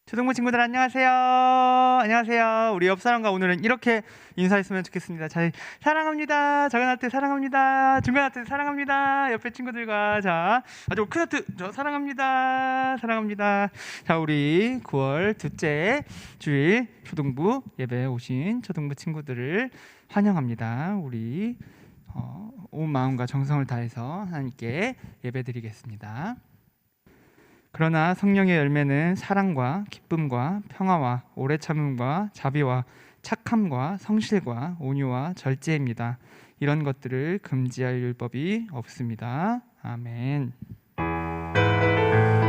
초등부 친구들 안녕하세요. 안녕하세요. 우리 옆 사람과 오늘은 이렇게 인사했으면 좋겠습니다. 자, 사랑합니다. 작은 하트 사랑합니다. 중간 하트 사랑합니다. 옆에 친구들과 자, 아주 큰 하트 저 사랑합니다. 사랑합니다. 자, 우리 9월 둘째 주일 초등부 예배에 오신 초등부 친구들을 환영합니다. 우리 온 마음과 정성을 다해서 하나님께 예배드리겠습니다. 그러나 성령의 열매는 사랑과 기쁨과 평화와 오래 참음과 자비와 착함과 성실과 온유와 절제입니다. 이런 것들을 금지할 율법이 없습니다. 아멘.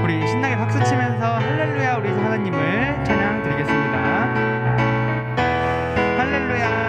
우리 신나게 박수 치면서 할렐루야 우리 하나님을 찬양 드리겠습니다. 할렐루야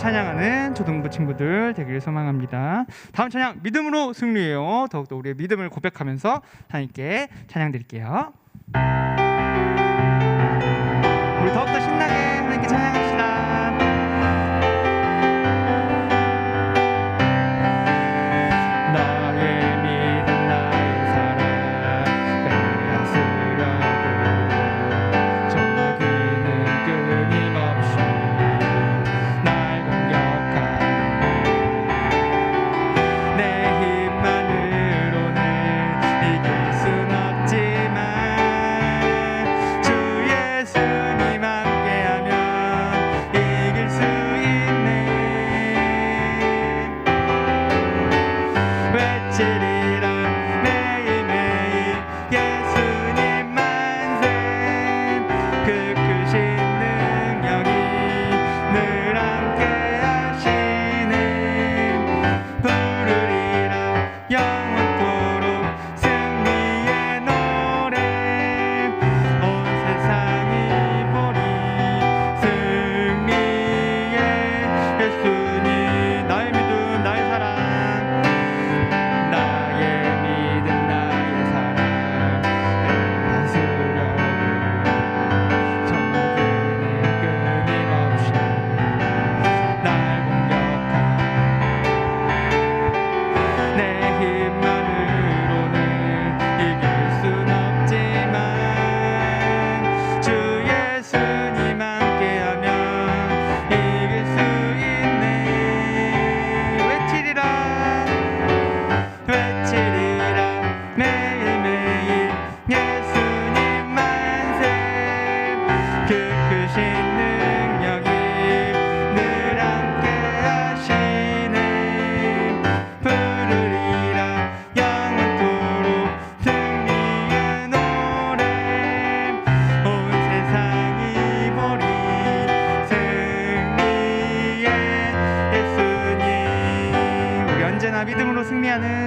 찬양하는 초등부 친구들 되기를 소망합니다. 다음 찬양 믿음으로 승리해요. 더욱더 우리의 믿음을 고백하면서 하나님께 찬양 드릴게요. 우리 더욱더 신나게 하나님께 찬양합시다.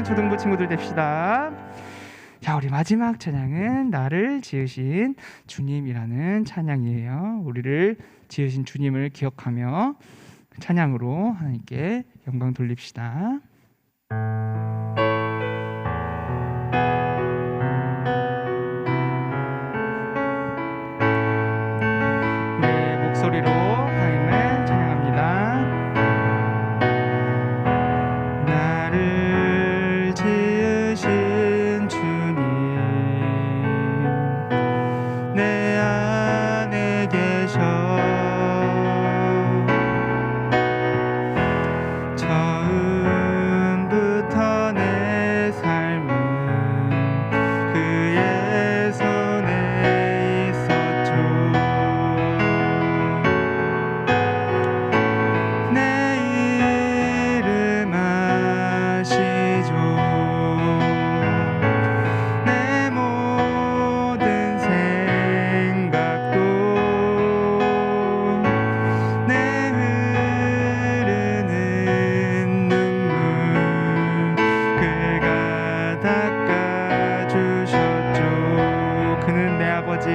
초등부 친구들 됩시다. 자, 우리 마지막 찬양은 나를 지으신 주님이라는 찬양이에요. 우리를 지으신 주님을 기억하며 찬양으로 하나님께 영광 돌립시다. 우리 목소리로 하나님을 찬양합니다. 나를 지으신 주님, 내 안에 계셔. 처음부터 내 삶은 그의 손에 있었죠. 내 이름 아시죠. 내 모든 생각도 내 흐르는 눈물 그가 닦아주셨죠. 그는 내 아버지,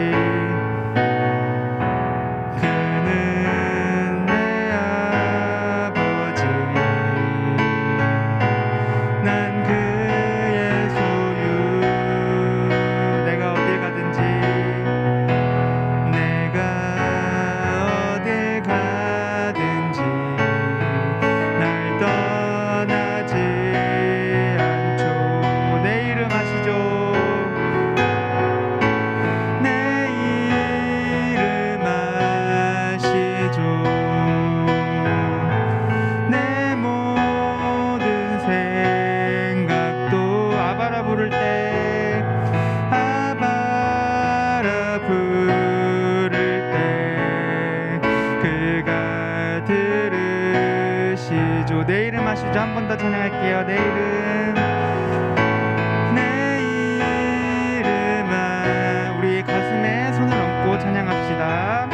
그는 내 아버지. 난 그의 소유. 내가 어딜 가든지, 내가 어딜 가든지 날 떠나지 않죠. 내 이름 아시죠. 내 이름 아시죠. 내 모든 생각도 아바라 부를 때, 아바라 부를 때 그가 들으시죠. 내 이름 아시죠. 한 번 더 찬양할게요. 내 이름, 내 이름 우리 가슴에 손을 얹고 찬양합시다.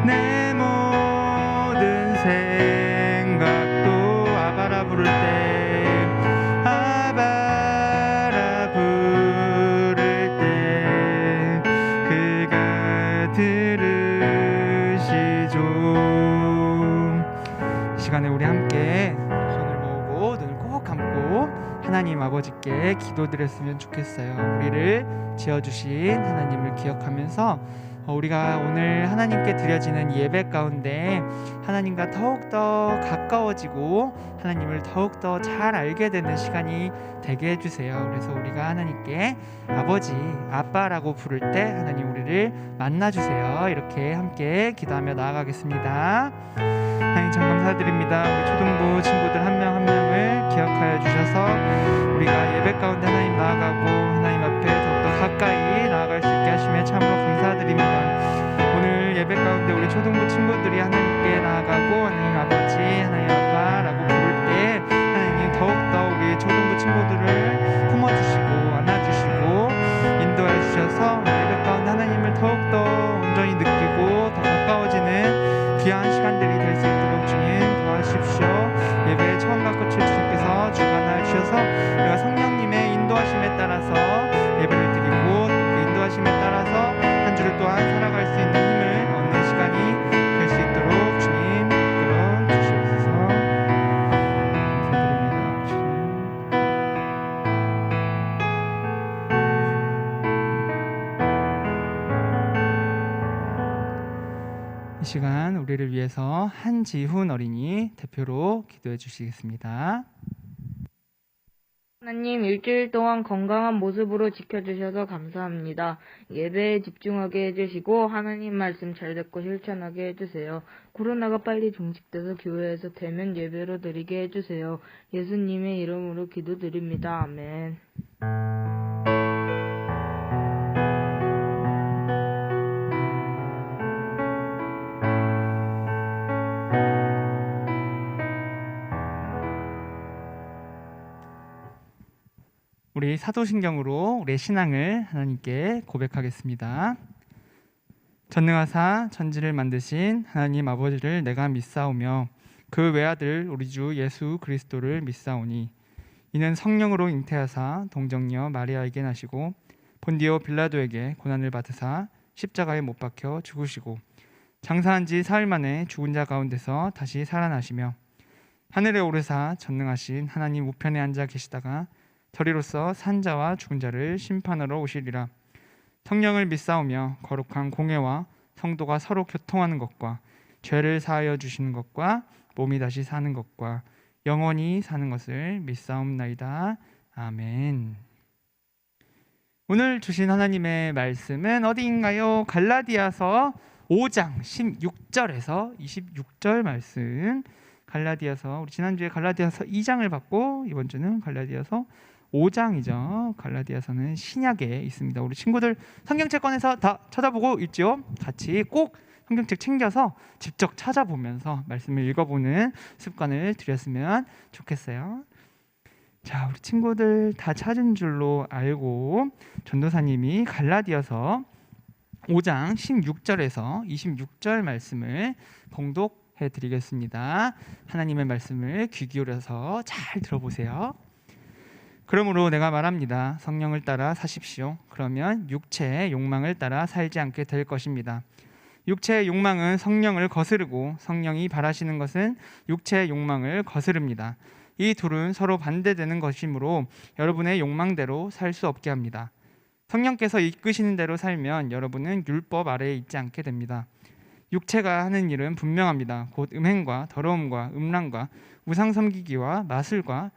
내 모든 생각도 아바라 부를 때, 아바라 부를 때 그가 들으시죠. 이 시간에 우리 함께 손을 모으고 눈을 꼭 감고 하나님 아버지께 기도드렸으면 좋겠어요. 우리를 지어주신 하나님을 기억하면서 우리가 오늘 하나님께 드려지는 예배 가운데 하나님과 더욱더 가까워지고 하나님을 더욱더 잘 알게 되는 시간이 되게 해주세요. 그래서 우리가 하나님께 아버지, 아빠라고 부를 때 하나님 우리를 만나주세요. 이렇게 함께 기도하며 나아가겠습니다. 하나님 참 감사드립니다. 우리 초등부 친구들 한 명 한 명을 기억하여 주셔서 우리가 예배 가운데 하나님 나아가고 하나님 앞에 더욱더 가까이 나아갈 수 있게 하시며 참으로 감사드립니다. 오늘 예배 가운데 우리 초등부 친구들이 하나님께 나아가고 하나님 아버지, 하나님 아빠라고 부를 때 하나님 더욱더 우리 초등부 친구들을 품어주시고 안아주시고 인도해 주셔서 예배 가운데 하나님을 더욱더 온전히 느끼고 더 가까워지는 귀한 시간들이 될 수 있도록 주님 도와주십시오. 예배의 처음과 끝을 주님께서 주관하여 주셔서 우리가 성령님의 인도하심에 따라서 예배를 드리고 또 그 인도하심에 따라서 한 주를 또한 살아갈 수 있는 힘을 얻는 시간이 될 수 있도록 주님 이끌어 주시옵소서. 감사드립니다. 주님. 이 시간 우리를 위해서 한지훈 어린이 대표로 기도해 주시겠습니다. 하나님, 일주일 동안 건강한 모습으로 지켜주셔서 감사합니다. 예배에 집중하게 해주시고 하나님 말씀 잘 듣고 실천하게 해주세요. 코로나가 빨리 종식돼서 교회에서 대면 예배로 드리게 해주세요. 예수님의 이름으로 기도드립니다. 아멘. 우리 사도신경으로 우리의 신앙을 하나님께 고백하겠습니다. 전능하사 천지를 만드신 하나님 아버지를 내가 믿사오며 그 외아들 우리 주 예수 그리스도를 믿사오니 이는 성령으로 잉태하사 동정녀 마리아에게 나시고 본디오 빌라도에게 고난을 받으사 십자가에 못 박혀 죽으시고 장사한 지 사흘 만에 죽은 자 가운데서 다시 살아나시며 하늘에 오르사 전능하신 하나님 우편에 앉아 계시다가 저리로서 산 자와 죽은 자를 심판하러 오시리라. 성령을 믿사오며 거룩한 공회와 성도가 서로 교통하는 것과 죄를 사하여 주시는 것과 몸이 다시 사는 것과 영원히 사는 것을 믿사옵나이다. 아멘. 오늘 주신 하나님의 말씀은 어디인가요? 갈라디아서 5장 16절에서 26절 말씀. 갈라디아서, 우리 지난주에 갈라디아서 2장을 받고 이번 주는 갈라디아서 5장이죠. 갈라디아서는 신약에 있습니다. 우리 친구들 성경책 꺼내서 다 찾아보고 있죠? 같이 꼭 성경책 챙겨서 직접 찾아보면서 말씀을 읽어보는 습관을 들였으면 좋겠어요. 자, 우리 친구들 다 찾은 줄로 알고 전도사님이 갈라디아서 5장 16절에서 26절 말씀을 봉독해 드리겠습니다. 하나님의 말씀을 귀 기울여서 잘 들어보세요. 그러므로 내가 말합니다. 성령을 따라 사십시오. 그러면 육체의 욕망을 따라 살지 않게 될 것입니다. 육체의 욕망은 성령을 거스르고 성령이 바라시는 것은 육체의 욕망을 거스릅니다. 이 둘은 서로 반대되는 것이므로 여러분의 욕망대로 살 수 없게 합니다. 성령께서 이끄시는 대로 살면 여러분은 율법 아래에 있지 않게 됩니다. 육체가 하는 일은 분명합니다. 곧 음행과 더러움과 음란과 우상 섬기기와 마술과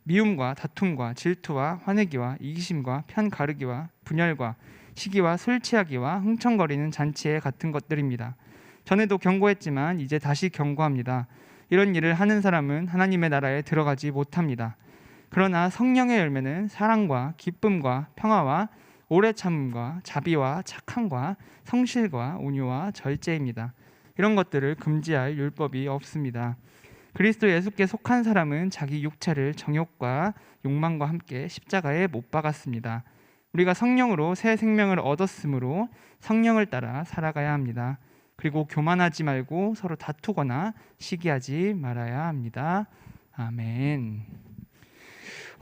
미움과 다툼과 질투와 화내기와 이기심과 편 가르기와 분열과 시기와 술 취하기와 흥청거리는 잔치에 같은 것들입니다. 전에도 경고했지만 이제 다시 경고합니다. 이런 일을 하는 사람은 하나님의 나라에 들어가지 못합니다. 그러나 성령의 열매는 사랑과 기쁨과 평화와 오래 참음과 자비와 착함과 성실과 온유와 절제입니다. 이런 것들을 금지할 율법이 없습니다. 그리스도 예수께 속한 사람은 자기 육체를 정욕과 욕망과 함께 십자가에 못 박았습니다. 우리가 성령으로 새 생명을 얻었으므로 성령을 따라 살아가야 합니다. 그리고 교만하지 말고 서로 다투거나 시기하지 말아야 합니다. 아멘.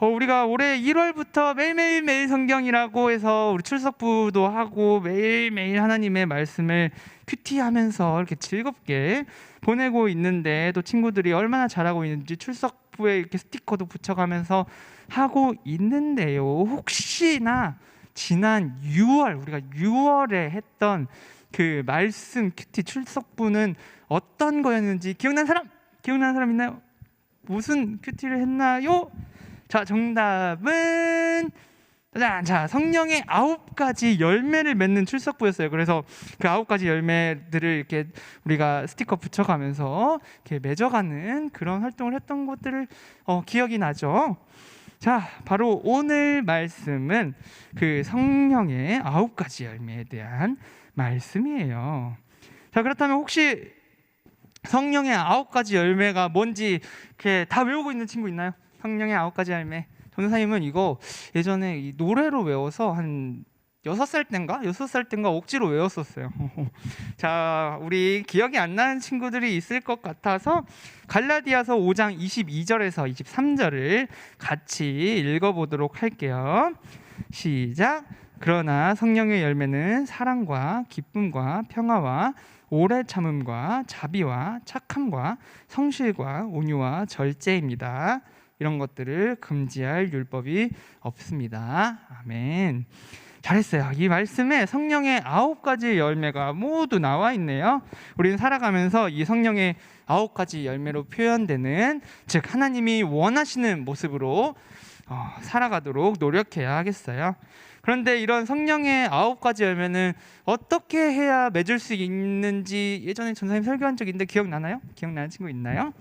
우리가 올해 1월부터 매일 성경이라고 해서 우리 출석부도 하고 매일매일 하나님의 말씀을 큐티하면서 이렇게 즐겁게 보내고 있는데 또 친구들이 얼마나 잘하고 있는지 출석부에 이렇게 스티커도 붙여가면서 하고 있는데요. 혹시나 지난 6월 우리가 6월에 했던 그 말씀 큐티 출석부는 어떤 거였는지 기억나는 사람 있나요? 무슨 큐티를 했나요? 자, 정답은 자, 성령의 9가지 열매를 맺는 출석부였어요. 그래서 그 9가지 열매들을 이렇게 우리가 스티커 붙여가면서 이렇게 맺어가는 그런 활동을 했던 것들을 기억이 나죠. 자, 바로 오늘 말씀은 그 성령의 9가지 열매에 대한 말씀이에요. 자, 그렇다면 혹시 성령의 9가지 열매가 뭔지 이렇게 다 외우고 있는 친구 있나요? 성령의 9가지 열매. 전도사님은 이거 예전에 이 노래로 외워서 한 6살 땐가 억지로 외웠었어요. 자, 우리 기억이 안 나는 친구들이 있을 것 같아서 갈라디아서 5장 22절에서 23절을 같이 읽어보도록 할게요. 시작. 그러나 성령의 열매는 사랑과 기쁨과 평화와 오래 참음과 자비와 착함과 성실과 온유와 절제입니다. 이런 것들을 금지할 율법이 없습니다. 아멘. 잘했어요. 이 말씀에 성령의 9가지 열매가 모두 나와 있네요. 우리는 살아가면서 이 성령의 9가지 열매로 표현되는, 즉 하나님이 원하시는 모습으로 살아가도록 노력해야 하겠어요. 그런데 이런 성령의 9가지 열매는 어떻게 해야 맺을 수 있는지 예전에 전사님 설교한 적 있는데 기억나나요? 기억나는 친구 있나요?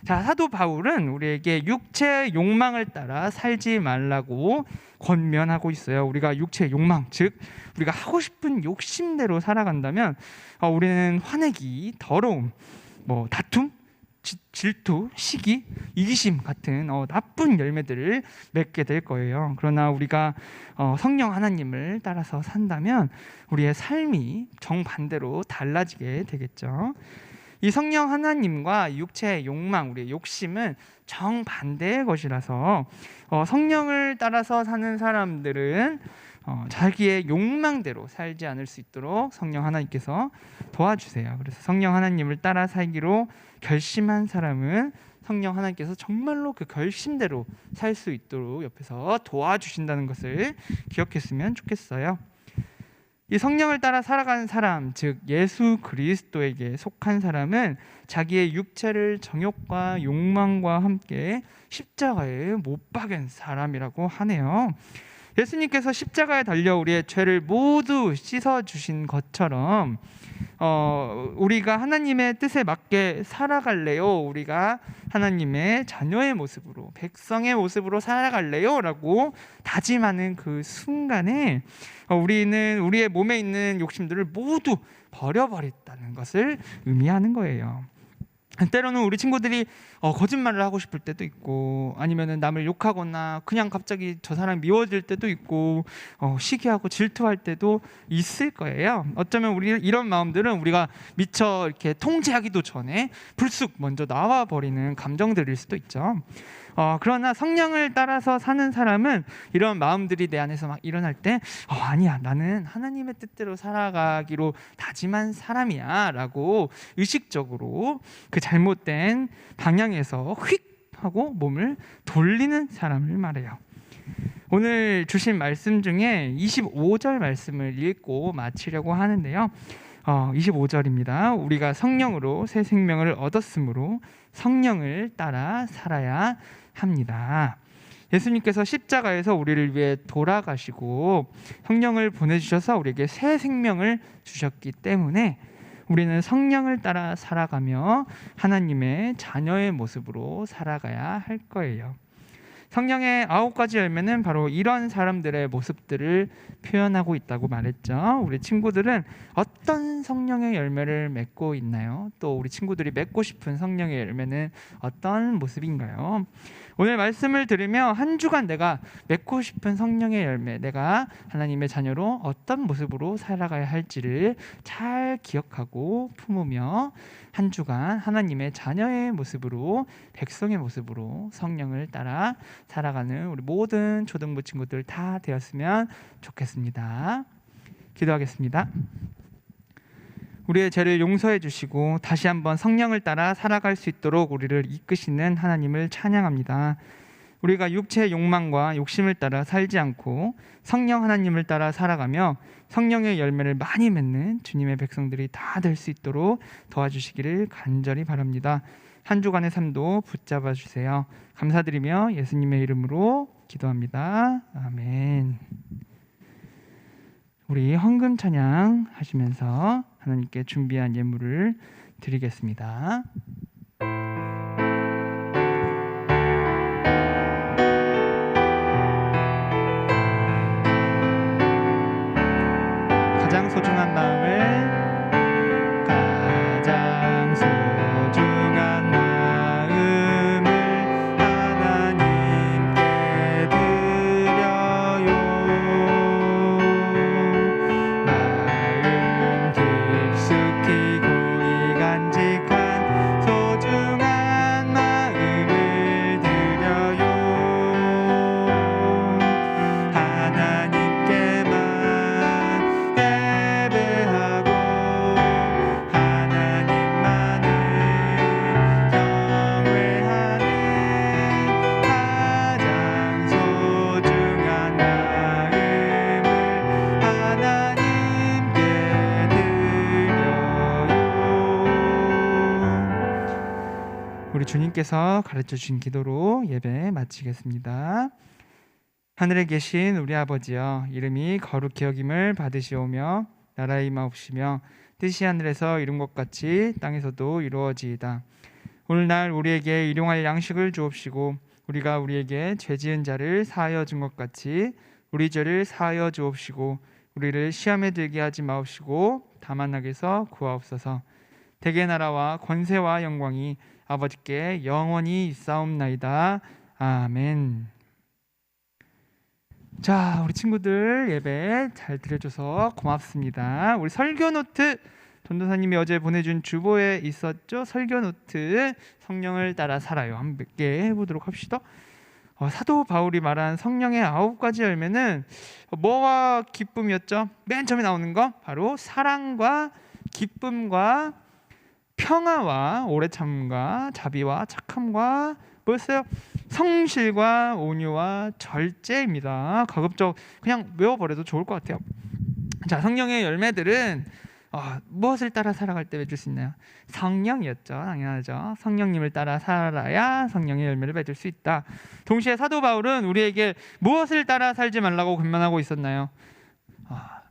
자, 사도 바울은 우리에게 육체의 욕망을 따라 살지 말라고 권면하고 있어요. 우리가 육체의 욕망, 즉 우리가 하고 싶은 욕심대로 살아간다면 우리는 화내기, 더러움, 다툼, 질투, 시기, 이기심 같은 나쁜 열매들을 맺게 될 거예요. 그러나 우리가 성령 하나님을 따라서 산다면 우리의 삶이 정반대로 달라지게 되겠죠. 이 성령 하나님과 육체의 욕망, 우리의 욕심은 정반대의 것이라서 성령을 따라서 사는 사람들은 자기의 욕망대로 살지 않을 수 있도록 성령 하나님께서 도와주세요. 그래서 성령 하나님을 따라 살기로 결심한 사람은 성령 하나님께서 정말로 그 결심대로 살 수 있도록 옆에서 도와주신다는 것을 기억했으면 좋겠어요. 이 성령을 따라 살아가는 사람, 즉 예수 그리스도에게 속한 사람은 자기의 육체를 정욕과 욕망과 함께 십자가에 못 박은 사람이라고 하네요. 예수님께서 십자가에 달려 우리의 죄를 모두 씻어주신 것처럼 우리가 하나님의 뜻에 맞게 살아갈래요? 우리가 하나님의 자녀의 모습으로, 백성의 모습으로 살아갈래요? 라고 다짐하는 그 순간에 우리는 우리의 몸에 있는 욕심들을 모두 버려버렸다는 것을 의미하는 거예요. 때로는 우리 친구들이 거짓말을 하고 싶을 때도 있고, 아니면 남을 욕하거나 그냥 갑자기 저 사람 미워질 때도 있고, 시기하고 질투할 때도 있을 거예요. 어쩌면 우리 이런 마음들은 우리가 미처 이렇게 통제하기도 전에 불쑥 먼저 나와 버리는 감정들일 수도 있죠. 그러나 성령을 따라서 사는 사람은 이런 마음들이 내 안에서 막 일어날 때 아니야, 나는 하나님의 뜻대로 살아가기로 다짐한 사람이야 라고 의식적으로 그 잘못된 방향에서 휙 하고 몸을 돌리는 사람을 말해요. 오늘 주신 말씀 중에 25절 말씀을 읽고 마치려고 하는데요. 25절입니다. 우리가 성령으로 새 생명을 얻었으므로 성령을 따라 살아야 합니다. 예수님께서 십자가에서 우리를 위해 돌아가시고 성령을 보내주셔서 우리에게 새 생명을 주셨기 때문에 우리는 성령을 따라 살아가며 하나님의 자녀의 모습으로 살아가야 할 거예요. 성령의 9가지 열매는 바로 이런 사람들의 모습들을 표현하고 있다고 말했죠. 우리 친구들은 어떤 성령의 열매를 맺고 있나요? 또 우리 친구들이 맺고 싶은 성령의 열매는 어떤 모습인가요? 오늘 말씀을 들으며 한 주간 내가 맺고 싶은 성령의 열매, 내가 하나님의 자녀로 어떤 모습으로 살아가야 할지를 잘 기억하고 품으며 한 주간 하나님의 자녀의 모습으로, 백성의 모습으로 성령을 따라 살아가는 우리 모든 초등부 친구들 다 되었으면 좋겠습니다. 기도하겠습니다. 우리의 죄를 용서해 주시고 다시 한번 성령을 따라 살아갈 수 있도록 우리를 이끄시는 하나님을 찬양합니다. 우리가 육체의 욕망과 욕심을 따라 살지 않고 성령 하나님을 따라 살아가며 성령의 열매를 많이 맺는 주님의 백성들이 다 될 수 있도록 도와주시기를 간절히 바랍니다. 한 주간의 삶도 붙잡아 주세요. 감사드리며 예수님의 이름으로 기도합니다. 아멘. 우리 헌금 찬양 하시면서 하나님께 준비한 예물을 드리겠습니다. 가장 소중한 마음을 하나님께 드려요. 마음 깊숙이 고이 간직한 소중한 마음을 드려요. 하나님께만 예배하고 하나님만을 경외하는 가장 소중한 마음을 하나님께 드려요. 우리 주님께서 가르쳐 주신 기도로 예배 마치겠습니다. 하늘에 계신 우리 아버지여, 이름이 거룩히 여김을 받으시오며 나라의 임하옵시며 뜻이 하늘에서 이룬 것 같이 땅에서도 이루어지이다. 오늘날 우리에게 일용할 양식을 주옵시고 우리가 우리에게 죄 지은 자를 사하여 준 것 같이 우리 죄를 사하여 주옵시고 우리를 시험에 들게 하지 마옵시고 다만 악에서 구하옵소서. 대개 나라와 권세와 영광이 아버지께 영원히 있사옵나이다. 아멘. 자, 우리 친구들 예배 잘 드려줘서 고맙습니다. 우리 설교 노트 전도사님이 어제 보내준 주보에 있었죠. 설교 노트 성령을 따라 살아요. 한번 몇 개 해보도록 합시다. 사도 바울이 말한 성령의 9가지 열매는 뭐와 기쁨이었죠? 맨 처음에 나오는 거 바로 사랑과 기쁨과 평화와 오래 참음과 자비와 착함과 뭐였어요? 성실과 온유와 절제입니다. 가급적 그냥 외워버려도 좋을 것 같아요. 자, 성령의 열매들은 무엇을 따라 살아갈 때 맺을 수 있나요? 성령이었죠. 당연하죠. 성령님을 따라 살아야 성령의 열매를 맺을 수 있다. 동시에 사도 바울은 우리에게 무엇을 따라 살지 말라고 권면하고 있었나요?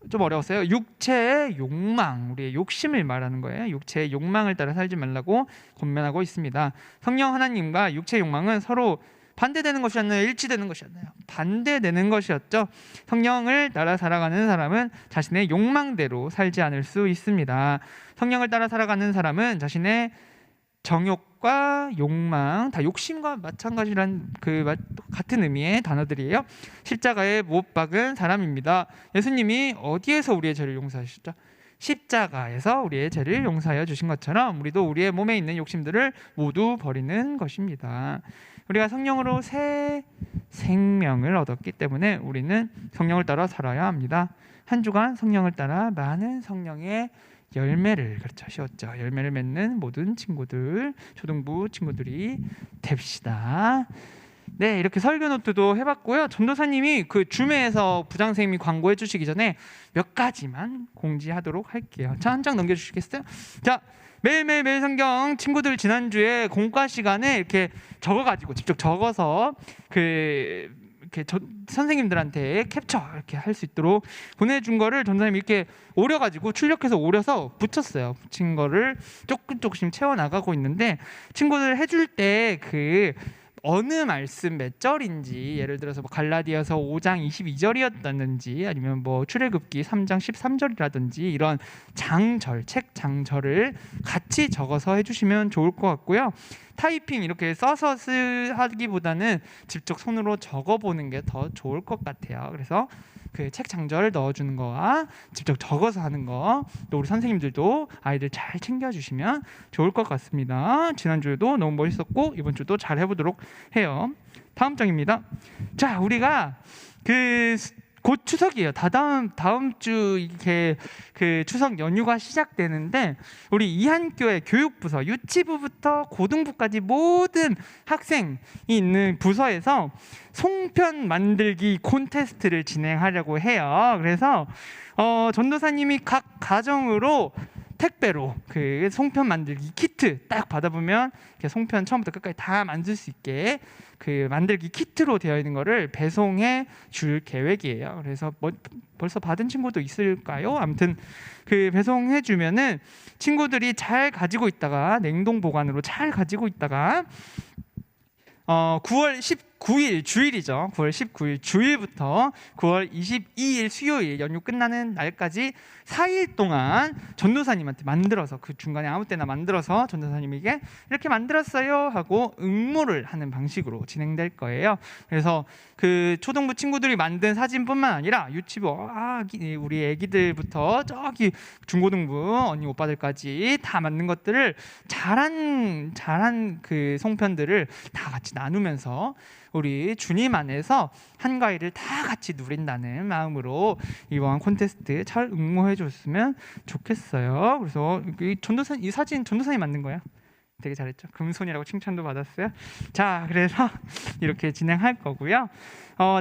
좀 어려웠어요. 육체의 욕망, 우리의 욕심을 말하는 거예요. 육체의 욕망을 따라 살지 말라고 권면하고 있습니다. 성령 하나님과 육체의 욕망은 서로 반대되는 것이었나요? 일치되는 것이었나요? 반대되는 것이었죠. 성령을 따라 살아가는 사람은 자신의 욕망대로 살지 않을 수 있습니다. 성령을 따라 살아가는 사람은 자신의 정욕과 욕망, 다 욕심과 마찬가지란 같은 의미의 단어들이에요. 십자가에 못 박은 사람입니다. 예수님이 어디에서 우리의 죄를 용서하셨죠? 십자가에서 우리의 죄를 용서하여 주신 것처럼 우리도 우리의 몸에 있는 욕심들을 모두 버리는 것입니다. 우리가 성령으로 새 생명을 얻었기 때문에 우리는 성령을 따라 살아야 합니다. 한 주간 성령을 따라 많은 성령의 열매를 씌웠죠. 열매를 맺는 모든 친구들, 초등부 친구들이 됩시다. 네, 이렇게 설교 노트도 해봤고요. 전도사님이 그 줌에서 부장 선생님이 광고해 주시기 전에 몇 가지만 공지하도록 할게요. 자, 한 장 넘겨주시겠어요? 자, 매일 성경 친구들 지난주에 공과 시간에 이렇게 적어가지고 직접 적어서 이렇게 선생님들한테 캡처 이렇게 할 수 있도록 보내준 거를 전도사님이 이렇게 오려가지고 출력해서 오려서 붙였어요. 붙인 거를 조금씩 채워나가고 있는데 친구들 해줄 때 어느 말씀 몇 절인지, 예를 들어서 뭐 갈라디아서 5장 22절이었다든지 아니면 뭐 출애굽기 3장 13절이라든지 이런 장절, 책 장절을 같이 적어서 해주시면 좋을 것 같고요. 타이핑 이렇게 써서 하기보다는 직접 손으로 적어보는 게 더 좋을 것 같아요. 그래서 그 책 장절 넣어주는 거와 직접 적어서 하는 거, 또 우리 선생님들도 아이들 잘 챙겨주시면 좋을 것 같습니다. 지난주에도 너무 멋있었고 이번 주도 잘 해보도록 해요. 다음 장입니다. 자, 우리가 곧 추석이에요. 다음 주 이렇게 추석 연휴가 시작되는데 우리 이한교회 교육부서 유치부부터 고등부까지 모든 학생이 있는 부서에서 송편 만들기 콘테스트를 진행하려고 해요. 그래서 전도사님이 각 가정으로 택배로 그 송편 만들기 키트 딱 받아보면 송편 처음부터 끝까지 다 만들 수 있게 그 만들기 키트로 되어 있는 거를 배송해 줄 계획이에요. 그래서 벌써 받은 친구도 있을까요? 아무튼 배송해 주면은 친구들이 잘 가지고 있다가 냉동 보관으로 잘 가지고 있다가 9월 19일 주일이죠. 9월 19일 주일부터 9월 22일 수요일 연휴 끝나는 날까지 4일 동안 전도사님한테 만들어서 그 중간에 아무 때나 만들어서 전도사님에게 이렇게 만들었어요 하고 응모를 하는 방식으로 진행될 거예요. 그래서 그 초등부 친구들이 만든 사진뿐만 아니라 유치부 우리 애기들부터 저기 중고등부 언니 오빠들까지 다 만든 것들을 잘한 그 송편들을 다 같이 나누면서 우리 주님 안에서 한가위를 다 같이 누린다는 마음으로 이번 콘테스트 잘 응모해 줬으면 좋겠어요. 그래서 이 사진 전도사님이 만든 거예요. 되게 잘했죠. 금손이라고 칭찬도 받았어요. 자, 그래서 이렇게 진행할 거고요.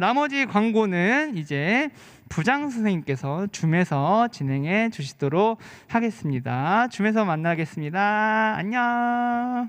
나머지 광고는 이제 부장 선생님께서 줌에서 진행해 주시도록 하겠습니다. 줌에서 만나겠습니다. 안녕.